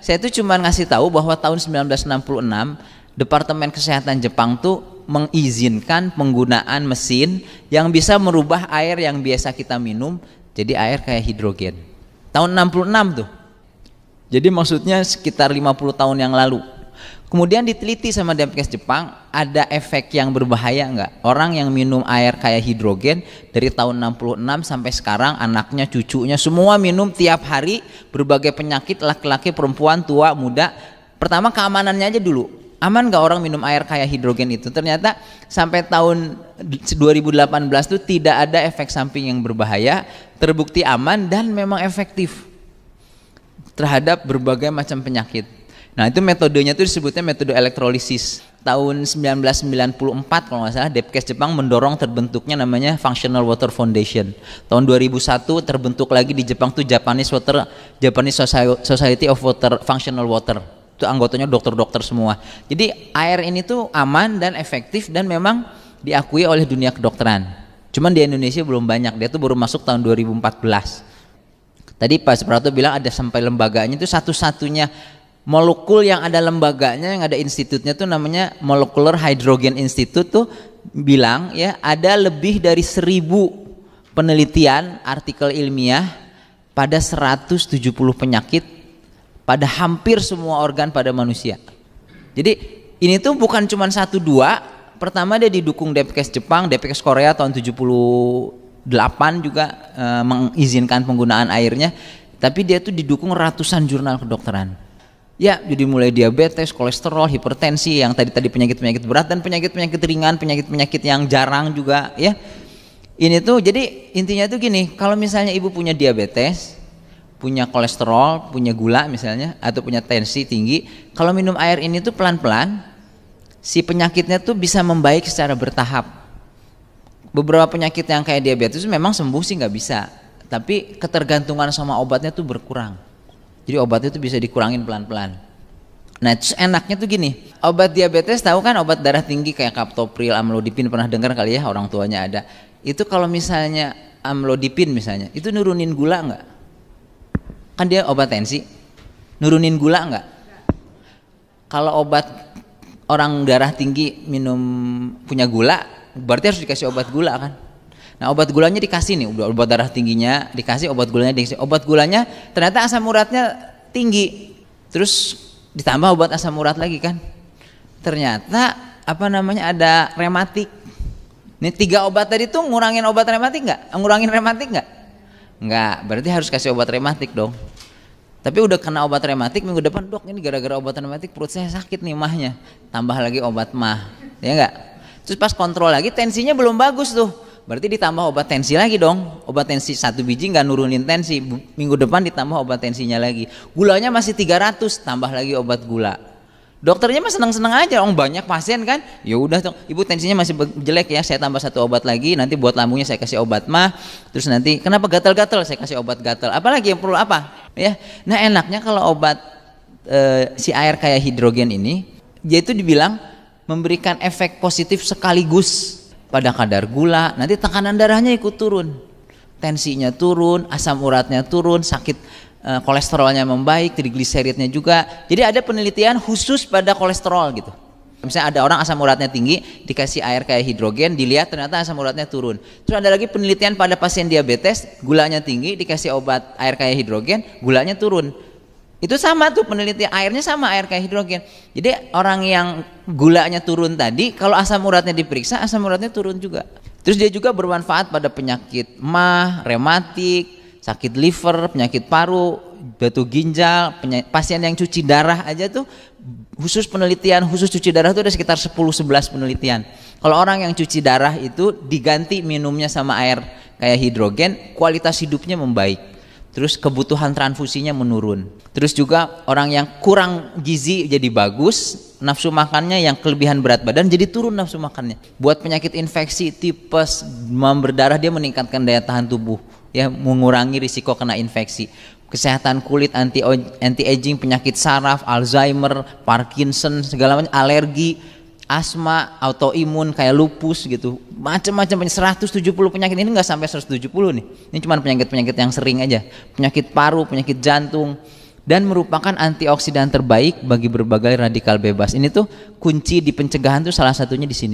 saya tuh cuma ngasih tahu bahwa tahun 1966 Departemen Kesehatan Jepang tuh mengizinkan penggunaan mesin yang bisa merubah air yang biasa kita minum jadi air kayak hidrogen. Tahun 66 tuh. Jadi maksudnya sekitar 50 tahun yang lalu. Kemudian diteliti sama Depkes Jepang, ada efek yang berbahaya nggak? Orang yang minum air kayak hidrogen dari tahun 66 sampai sekarang, anaknya, cucunya, semua minum tiap hari, berbagai penyakit, laki-laki, perempuan, tua, muda. Pertama keamanannya aja dulu. Aman nggak orang minum air kayak hidrogen itu? Ternyata sampai tahun 2018 tuh tidak ada efek samping yang berbahaya, terbukti aman dan memang efektif terhadap berbagai macam penyakit. Nah itu metodenya itu disebutnya metode elektrolisis. Tahun 1994 kalau nggak salah Depkes Jepang mendorong terbentuknya namanya Functional Water Foundation. Tahun 2001 terbentuk lagi di Jepang tuh Japanese Society of Water Functional Water. Itu anggotanya dokter-dokter semua. Jadi air ini tuh aman dan efektif dan memang diakui oleh dunia kedokteran. Cuman di Indonesia belum banyak. Dia tuh baru masuk tahun 2014. Tadi Pak Suprapto bilang ada sampai lembaganya, itu satu-satunya molekul yang ada lembaganya, yang ada institutnya tuh namanya Molecular Hydrogen Institute tuh bilang ya ada lebih dari 1000 penelitian artikel ilmiah pada 170 penyakit pada hampir semua organ pada manusia. Jadi ini tuh bukan cuma 1-2, pertama dia didukung Depkes Jepang, Depkes Korea tahun 78 juga mengizinkan penggunaan airnya, tapi dia tuh didukung ratusan jurnal kedokteran. Ya, jadi mulai diabetes, kolesterol, hipertensi, yang tadi penyakit-penyakit berat dan penyakit-penyakit ringan, penyakit-penyakit yang jarang juga ya. Ini tuh jadi intinya tuh gini, kalau misalnya ibu punya diabetes, punya kolesterol, punya gula misalnya, atau punya tensi tinggi, kalau minum air ini tuh pelan-pelan, si penyakitnya tuh bisa membaik secara bertahap. Beberapa penyakit yang kayak diabetes memang sembuh sih nggak bisa, tapi ketergantungan sama obatnya tuh berkurang. Jadi obatnya itu bisa dikurangin pelan-pelan. Nah terus enaknya tuh gini, obat diabetes tahu kan, obat darah tinggi kayak kaptopril, amlodipin, pernah dengar kali ya, orang tuanya ada. Itu kalau misalnya amlodipin misalnya, itu nurunin gula nggak? Kan dia obat tensi, nurunin gula nggak? Kalau obat orang darah tinggi minum punya gula, berarti harus dikasih obat gula kan? Nah obat gulanya dikasih nih, obat darah tingginya dikasih, obat gulanya dikasih. Obat gulanya ternyata asam uratnya tinggi, terus ditambah obat asam urat lagi kan. Ternyata ada rematik. Nih 3 obat tadi tuh ngurangin obat rematik nggak? Ngurangin rematik nggak? Nggak, berarti harus kasih obat rematik dong. Tapi udah kena obat rematik, minggu depan dok ini gara-gara obat rematik perut saya sakit nih mahnya. Tambah lagi obat mah, ya nggak? Terus pas kontrol lagi tensinya belum bagus tuh. Berarti ditambah obat tensi lagi dong. Obat tensi 1 biji nggak nurunin tensi, minggu depan ditambah obat tensinya lagi. Gulanya masih 300, tambah lagi obat gula. Dokternya mah seneng-seneng aja, banyak pasien kan. Ya udah dong, ibu tensinya masih jelek ya, saya tambah 1 obat lagi, nanti buat lambungnya saya kasih obat mah. Terus nanti kenapa gatal-gatal, saya kasih obat gatal. Apalagi yang perlu apa? Ya, nah enaknya kalau obat si air kayak hidrogen ini, dia itu dibilang memberikan efek positif sekaligus pada kadar gula, nanti tekanan darahnya ikut turun, tensinya turun, asam uratnya turun, sakit kolesterolnya membaik, trigliseridnya juga. Jadi ada penelitian khusus pada kolesterol gitu. Misalnya ada orang asam uratnya tinggi, dikasih air kayak hidrogen, dilihat ternyata asam uratnya turun. Terus ada lagi penelitian pada pasien diabetes, gulanya tinggi, dikasih obat air kayak hidrogen, gulanya turun. Itu sama tuh penelitian, airnya sama, air kayak hidrogen. Jadi orang yang gulanya turun tadi, kalau asam uratnya diperiksa, asam uratnya turun juga. Terus dia juga bermanfaat pada penyakit mah, rematik, sakit liver, penyakit paru, batu ginjal, pasien yang cuci darah aja tuh khusus penelitian, khusus cuci darah tuh ada sekitar 10-11 penelitian. Kalau orang yang cuci darah itu diganti minumnya sama air kayak hidrogen, kualitas hidupnya membaik. Terus kebutuhan transfusinya menurun. Terus juga orang yang kurang gizi jadi bagus, nafsu makannya yang kelebihan berat badan jadi turun nafsu makannya. Buat penyakit infeksi, tipes, demam berdarah dia meningkatkan daya tahan tubuh, ya mengurangi risiko kena infeksi. Kesehatan kulit, anti aging, penyakit saraf, Alzheimer, Parkinson, segala macam, alergi, asma, autoimun kayak lupus gitu, macam-macam 170 penyakit. Ini nggak sampai 170 nih, ini cuma penyakit-penyakit yang sering aja, penyakit paru, penyakit jantung, dan merupakan antioksidan terbaik bagi berbagai radikal bebas. Ini tuh kunci di pencegahan tuh salah satunya di sini.